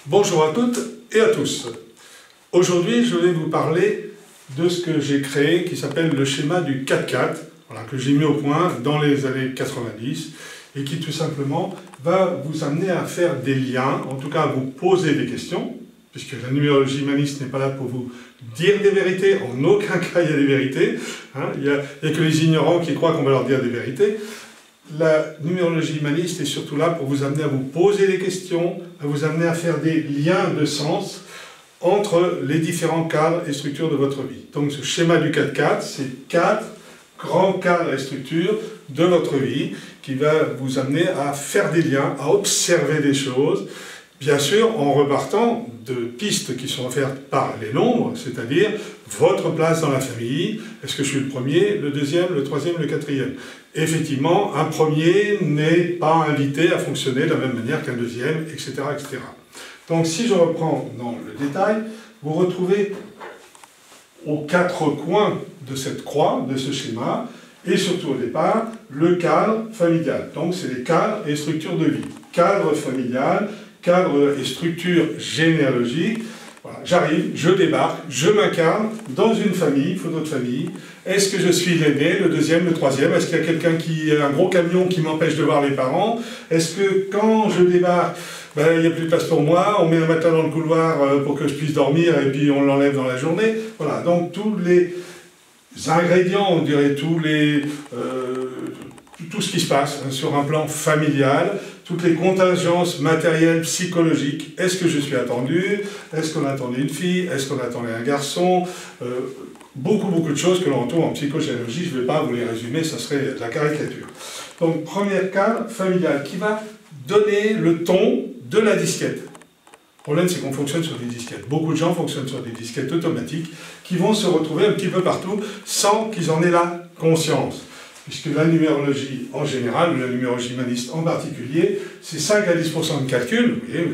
Bonjour à toutes et à tous. Aujourd'hui, je vais vous parler de ce que j'ai créé qui s'appelle le schéma du 4-4, voilà, que j'ai mis au point dans les années 90 et qui tout simplement va vous amener à faire des liens, en tout cas à vous poser des questions, puisque la numérologie humaniste n'est pas là pour vous dire des vérités, en aucun cas il y a des vérités, hein, il n'y a que les ignorants qui croient qu'on va leur dire des vérités. La numérologie humaniste est surtout là pour vous amener à vous poser des questions, à vous amener à faire des liens de sens entre les différents cadres et structures de votre vie. Donc ce schéma du 4-4, c'est 4 grands cadres et structures de votre vie qui va vous amener à faire des liens, à observer des choses, bien sûr en repartant de pistes qui sont offertes par les nombres, c'est-à-dire votre place dans la famille. Est-ce que je suis le premier, le deuxième, le troisième, le quatrième? Effectivement, un premier n'est pas invité à fonctionner de la même manière qu'un deuxième, etc., etc. Donc si je reprends dans le détail, vous retrouvez aux 4 coins de cette croix, de ce schéma, et surtout au départ, le cadre familial. Donc c'est les cadres et structures de vie. Cadre familial, cadre et structure généalogique. Voilà, j'arrive, je débarque, je m'incarne dans une famille, photo de famille. Est-ce que je suis l'aîné, le deuxième, le troisième? Est-ce qu'il y a quelqu'un qui a un gros camion qui m'empêche de voir les parents? Est-ce que quand je débarque, il n'y a plus de place pour moi, on met un matelas dans le couloir pour que je puisse dormir et puis on l'enlève dans la journée? Voilà, donc tous les ingrédients, on dirait tout ce qui se passe hein, sur un plan familial, toutes les contingences matérielles, psychologiques. Est-ce que je suis attendu? Est-ce qu'on attendait une fille? Est-ce qu'on attendait un garçon? Beaucoup de choses que l'on retrouve en psychogénéalogie. Je ne vais pas vous les résumer, ça serait de la caricature. Donc, premier cadre familial qui va donner le ton de la disquette. Le problème, c'est qu'on fonctionne sur des disquettes. Beaucoup de gens fonctionnent sur des disquettes automatiques qui vont se retrouver un petit peu partout sans qu'ils en aient la conscience. Puisque la numérologie en général, ou la numérologie humaniste en particulier, c'est 5 à 10% de calcul. Vous voyez,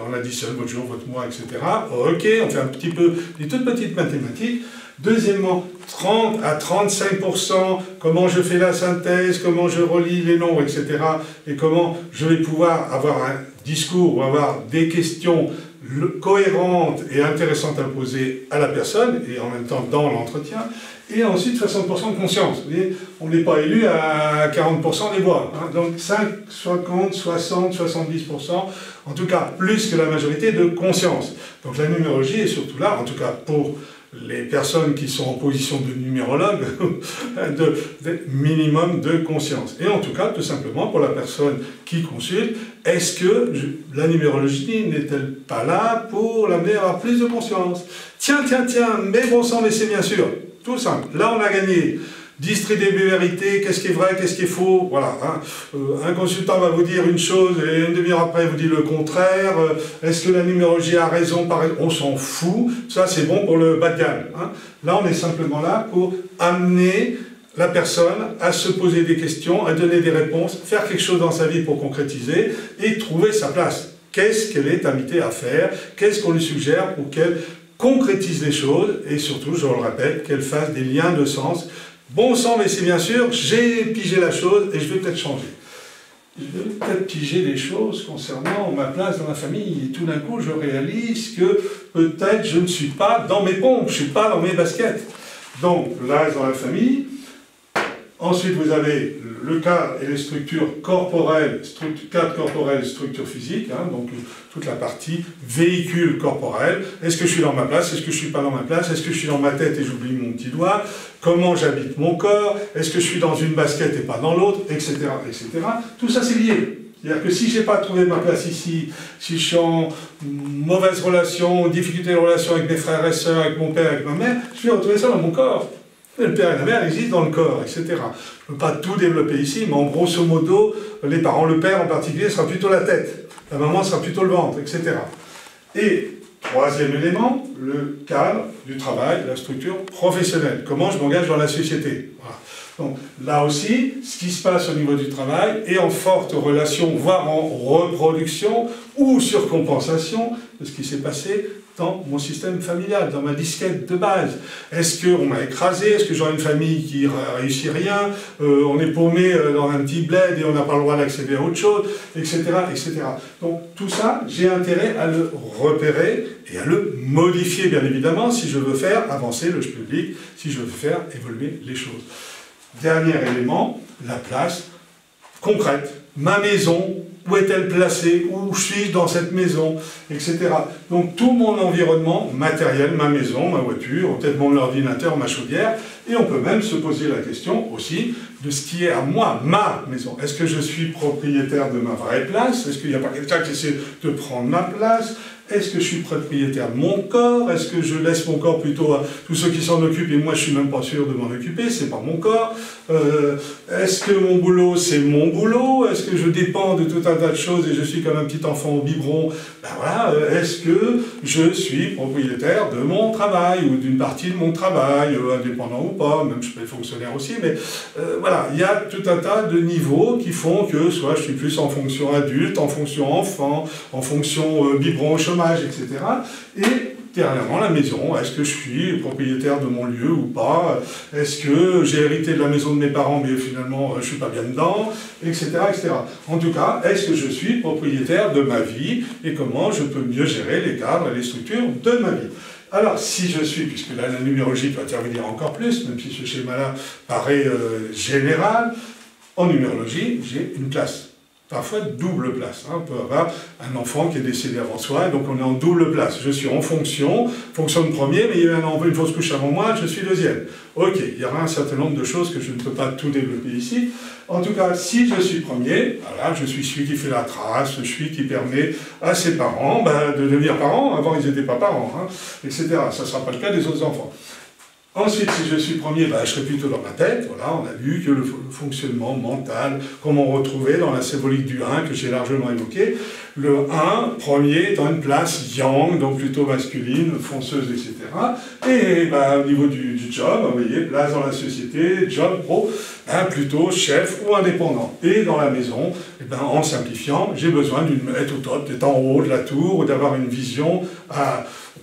on additionne votre jour, votre mois, etc. Ok, on fait un petit peu des toutes petites mathématiques. Deuxièmement, 30 à 35%, comment je fais la synthèse, comment je relis les nombres, etc. Et comment je vais pouvoir avoir un discours ou avoir des questions cohérentes et intéressantes à poser à la personne, et en même temps dans l'entretien. Et ensuite 60% de conscience. Vous voyez, on n'est pas élu à 40% des voix. Hein. Donc 5, 50, 60, 70%, en tout cas plus que la majorité de conscience. Donc la numérologie est surtout là, en tout cas pour les personnes qui sont en position de numérologue, de minimum de conscience. Et en tout cas, tout simplement, pour la personne qui consulte, est-ce que la numérologie n'est-elle pas là pour l'amener à avoir plus de conscience? Tiens, mais bon sang, mais c'est bien sûr. Tout simple. Là, on a gagné. Distribuer vérité, qu'est-ce qui est vrai, qu'est-ce qui est faux, voilà. Hein. Un consultant va vous dire une chose et une demi-heure après, il vous dit le contraire. Est-ce que la numérologie a raison? On s'en fout. Ça, c'est bon pour le bas de gamme. Hein. Là, on est simplement là pour amener la personne à se poser des questions, à donner des réponses, faire quelque chose dans sa vie pour concrétiser et trouver sa place. Qu'est-ce qu'elle est invitée à faire? Qu'est-ce qu'on lui suggère pour qu'elle concrétise les choses et surtout, je le répète, qu'elle fasse des liens de sens. Bon sang, mais c'est bien sûr, j'ai pigé la chose et je vais peut-être changer. Je vais peut-être piger les choses concernant ma place dans la famille. Et tout d'un coup, je réalise que peut-être je ne suis pas dans mes pompes, je ne suis pas dans mes baskets. Donc, place dans la famille. Ensuite, vous avez le cadre et les structures corporelles, cadre corporel, structure physique, hein, donc toute la partie véhicule corporel. Est-ce que je suis dans ma place? Est-ce que je ne suis pas dans ma place? Est-ce que je suis dans ma tête et j'oublie mon petit doigt? Comment j'habite mon corps? Est-ce que je suis dans une basket et pas dans l'autre? Etc., etc. Tout ça, c'est lié. C'est-à-dire que si je n'ai pas trouvé ma place ici, si je suis en mauvaise relation, difficulté de relation avec mes frères et sœurs, avec mon père, avec ma mère, je vais retrouver ça dans mon corps. Le père et la mère existent dans le corps, etc. Je ne peux pas tout développer ici, mais en grosso modo, les parents, le père en particulier, sera plutôt la tête, la maman sera plutôt le ventre, etc. Et troisième élément, le cadre du travail, la structure professionnelle. Comment je m'engage dans la société. Voilà. Donc là aussi, ce qui se passe au niveau du travail est en forte relation, voire en reproduction ou surcompensation de ce qui s'est passé dans mon système familial, dans ma disquette de base. Est-ce qu'on m'a écrasé? Est-ce que j'aurai une famille qui réussit rien? On est paumé dans un petit bled et on n'a pas le droit d'accéder à autre chose, etc., etc. Donc tout ça, j'ai intérêt à le repérer et à le modifier, bien évidemment, si je veux faire avancer le public, si je veux faire évoluer les choses. Dernier élément, la place concrète. Ma maison, où est-elle placée? Où suis-je dans cette maison? Etc. Donc tout mon environnement matériel, ma maison, ma voiture, peut-être mon ordinateur, ma chaudière, et on peut même se poser la question aussi de ce qui est à moi, ma maison. Est-ce que je suis propriétaire de ma vraie place? Est-ce qu'il n'y a pas quelqu'un qui essaie de prendre ma place? Est-ce que je suis propriétaire de mon corps? Est-ce que je laisse mon corps plutôt à tous ceux qui s'en occupent et moi je suis même pas sûr de m'en occuper, c'est pas mon corps? Est-ce que mon boulot c'est mon boulot? Est-ce que je dépends de tout un tas de choses et je suis comme un petit enfant au biberon? Ben voilà, est-ce que je suis propriétaire de mon travail ou d'une partie de mon travail, indépendant ou pas, même je peux être fonctionnaire aussi, mais voilà, il y a tout un tas de niveaux qui font que soit je suis plus en fonction adulte, en fonction enfant, en fonction biberon au chômage, etc. Et dernièrement, la maison, est-ce que je suis propriétaire de mon lieu ou pas? Est-ce que j'ai hérité de la maison de mes parents, mais finalement, je ne suis pas bien dedans, etc., etc. En tout cas, est-ce que je suis propriétaire de ma vie et comment je peux mieux gérer les cadres et les structures de ma vie? Alors, si je suis, puisque là, la numérologie peut intervenir encore plus, même si ce schéma-là paraît général, en numérologie, j'ai une place. Parfois double place. On peut avoir un enfant qui est décédé avant soi, et donc on est en double place. Je suis en fonction de premier, mais il y a eu une fausse couche avant moi, je suis deuxième. Ok, il y aura un certain nombre de choses que je ne peux pas tout développer ici. En tout cas, si je suis premier, voilà, je suis celui qui fait la trace, celui qui permet à ses parents de devenir parents. Avant, ils n'étaient pas parents, etc. Ça ne sera pas le cas des autres enfants. Ensuite, si je suis premier, je serai plutôt dans ma tête. Voilà, on a vu que le fonctionnement mental, comme on retrouvait dans la symbolique du 1, que j'ai largement évoqué, le 1, premier, dans une place yang, donc plutôt masculine, fonceuse, etc. Et au niveau du job, vous voyez, place dans la société, job pro, plutôt chef ou indépendant. Et dans la maison, en simplifiant, j'ai besoin d'être au top, d'être en haut de la tour, ou d'avoir une vision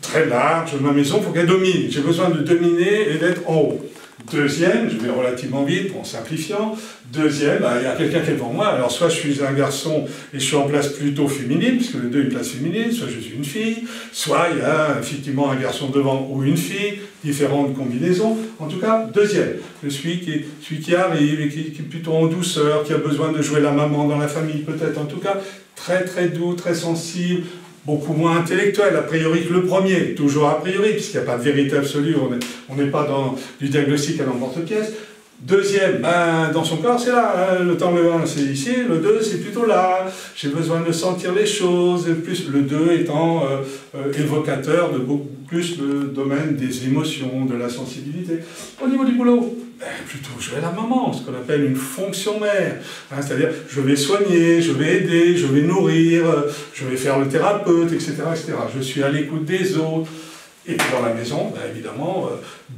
très large. Ma maison, il faut qu'elle domine. J'ai besoin de dominer et d'être en haut. Deuxième, je vais relativement vite en simplifiant. Deuxième, il y a quelqu'un qui est devant moi. Alors, soit je suis un garçon et je suis en place plutôt féminine, puisque les deux, une place féminine, soit je suis une fille, soit il y a effectivement un garçon devant ou une fille, différentes combinaisons. En tout cas, deuxième, je suis celui qui arrive et qui est plutôt en douceur, qui a besoin de jouer la maman dans la famille, peut-être. En tout cas, très très doux, très sensible, beaucoup moins intellectuel, a priori que le premier, toujours a priori, puisqu'il n'y a pas de vérité absolue, on n'est pas dans du diagnostic à l'emporte-pièce. Deuxième, dans son corps, c'est là, le temps le 1, c'est ici, le 2, c'est plutôt là, j'ai besoin de sentir les choses, plus le 2 étant évocateur de beaucoup plus le domaine des émotions, de la sensibilité. Au niveau du boulot, plutôt je vais la maman, ce qu'on appelle une fonction mère, c'est-à-dire je vais soigner, je vais aider, je vais nourrir, je vais faire le thérapeute, etc., etc. Je suis à l'écoute des autres. Et puis dans la maison, évidemment,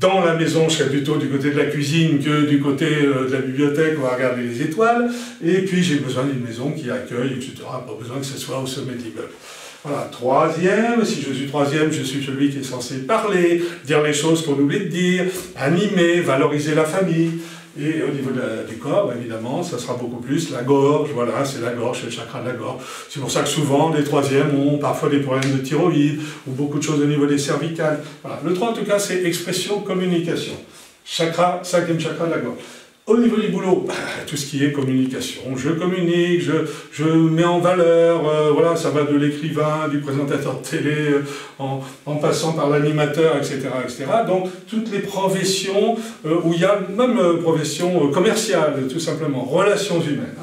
dans la maison, je serai plutôt du côté de la cuisine que du côté de la bibliothèque, on va regarder les étoiles. Et puis j'ai besoin d'une maison qui accueille, etc. Pas besoin que ce soit au sommet de l'immeuble. Voilà, troisième, si je suis troisième, je suis celui qui est censé parler, dire les choses qu'on oublie de dire, animer, valoriser la famille. Et au niveau du corps, évidemment, ça sera beaucoup plus la gorge, voilà, c'est la gorge, c'est le chakra de la gorge. C'est pour ça que souvent, les troisièmes ont parfois des problèmes de thyroïde, ou beaucoup de choses au niveau des cervicales. Voilà. Le 3, en tout cas, c'est expression, communication. Chakra, cinquième chakra de la gorge. Au niveau du boulot, tout ce qui est communication, je communique, je mets en valeur, voilà, ça va de l'écrivain, du présentateur de télé, en passant par l'animateur, etc., etc. Donc, toutes les professions, où il y a même profession commerciale, tout simplement, relations humaines.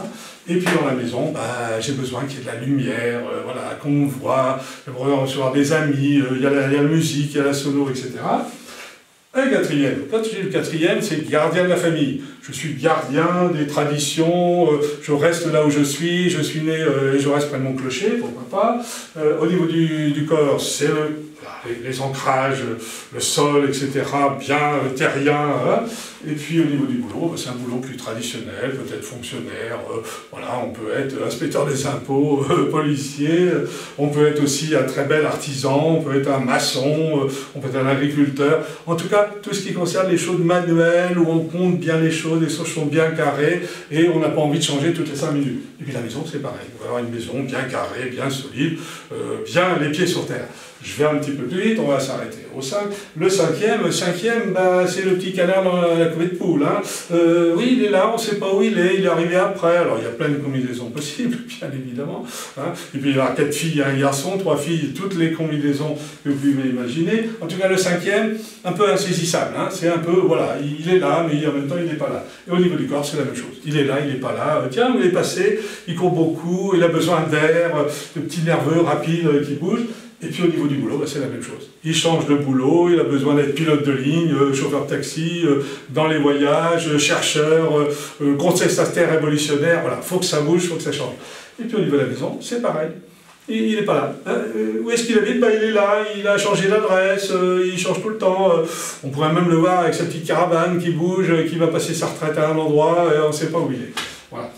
Et puis dans la maison, j'ai besoin qu'il y ait de la lumière, voilà, qu'on me voit, j'ai besoin de recevoir des amis, il y a la musique, il y a la sono, etc. Un quatrième. Quand j'ai le quatrième, c'est gardien de la famille. Je suis gardien des traditions, je reste là où je suis né et je reste près de mon clocher, pourquoi pas. Au niveau du corps, c'est les ancrages, le sol, etc., bien terrien. Et puis au niveau du boulot, c'est un boulot plus traditionnel, peut-être fonctionnaire, voilà, on peut être inspecteur des impôts, policier, on peut être aussi un très bel artisan, on peut être un maçon, on peut être un agriculteur. En tout cas, tout ce qui concerne les choses manuelles, où on compte bien les choses sont bien carrées, et on n'a pas envie de changer toutes les 5 minutes. Et puis la maison, c'est pareil, on va avoir une maison bien carrée, bien solide, bien les pieds sur terre. Je vais un petit peu plus vite, on va s'arrêter au 5. Le cinquième, bah, c'est le petit canard dans la couvée de poule. Hein. Oui, il est là, on ne sait pas où il est arrivé après. Alors, il y a plein de combinaisons possibles, bien évidemment. Hein. Et puis, il y aura 4 filles et un garçon, 3 filles, toutes les combinaisons que vous pouvez imaginer. En tout cas, le cinquième, un peu insaisissable. Hein. C'est un peu, voilà, il est là, mais en même temps, il n'est pas là. Et au niveau du corps, c'est la même chose. Il est là, il n'est pas là. Tiens, il est passé, il court beaucoup, il a besoin d'air, de petits nerveux rapides qui bougent. Et puis au niveau du boulot, bah, c'est la même chose. Il change de boulot, il a besoin d'être pilote de ligne, chauffeur de taxi, dans les voyages, chercheur, contestataire révolutionnaire, voilà, faut que ça bouge, faut que ça change. Et puis au niveau de la maison, c'est pareil. Il n'est pas là. Où est-ce qu'il habite? Bah, il est là, il a changé d'adresse, il change tout le temps. On pourrait même le voir avec sa petite caravane qui bouge, qui va passer sa retraite à un endroit, et on ne sait pas où il est. Voilà.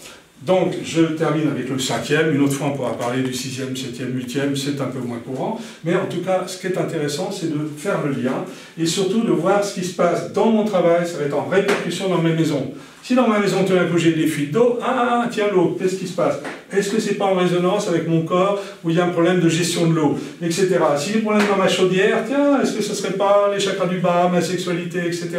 Donc, je termine avec le cinquième. Une autre fois, on pourra parler du sixième, septième, huitième. C'est un peu moins courant. Mais en tout cas, ce qui est intéressant, c'est de faire le lien et surtout de voir ce qui se passe dans mon travail. Ça va être en répercussion dans ma maison. Si dans ma maison, tout d'un coup, j'ai des fuites d'eau, ah, tiens, l'eau, qu'est-ce qui se passe? Est-ce que c'est pas en résonance avec mon corps où il y a un problème de gestion de l'eau, etc. Si j'ai des problèmes dans ma chaudière, tiens, est-ce que ce ne serait pas les chakras du bas, ma sexualité, etc.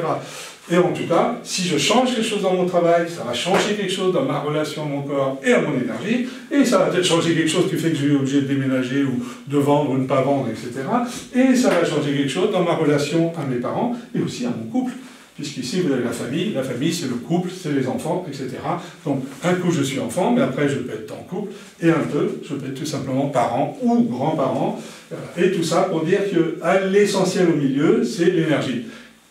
Et en tout cas, si je change quelque chose dans mon travail, ça va changer quelque chose dans ma relation à mon corps et à mon énergie, et ça va peut-être changer quelque chose qui fait que je suis obligé de déménager ou de vendre ou de ne pas vendre, etc. Et ça va changer quelque chose dans ma relation à mes parents et aussi à mon couple. Puisqu'ici, vous avez la famille c'est le couple, c'est les enfants, etc. Donc, un coup, je suis enfant, mais après, je peux être en couple, et un peu, je peux être tout simplement parent ou grand-parent. Et tout ça pour dire que l'essentiel au milieu, c'est l'énergie.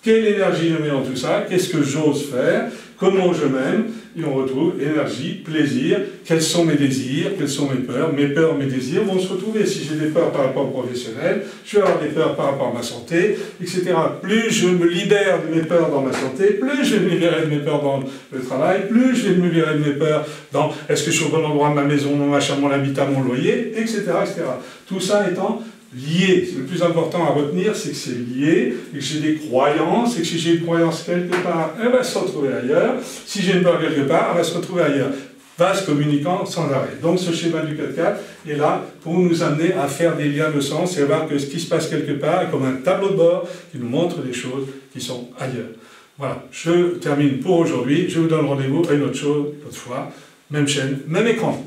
Quelle énergie je mets dans tout ça? Qu'est-ce que j'ose faire? Comment je m'aime? Et on retrouve énergie, plaisir, quels sont mes désirs, quelles sont mes peurs, mes désirs vont se retrouver. Si j'ai des peurs par rapport au professionnel, je vais avoir des peurs par rapport à ma santé, etc. Plus je me libère de mes peurs dans ma santé, plus je vais me libérer de mes peurs dans le travail, plus je vais me libérer de mes peurs dans est-ce que je suis au bon endroit de ma maison, mon machin, mon habitat, mon loyer, etc., etc. Tout ça étant lié. Le plus important à retenir, c'est que c'est lié, et que j'ai des croyances, et que si j'ai une croyance quelque part, elle va se retrouver ailleurs. Si j'ai une peur quelque part, elle va se retrouver ailleurs. Vase communiquant sans arrêt. Donc ce schéma du 4-4 est là pour nous amener à faire des liens de sens et à voir que ce qui se passe quelque part est comme un tableau de bord qui nous montre des choses qui sont ailleurs. Voilà, je termine pour aujourd'hui. Je vous donne rendez-vous à une autre chose, une autre fois. Même chaîne, même écran.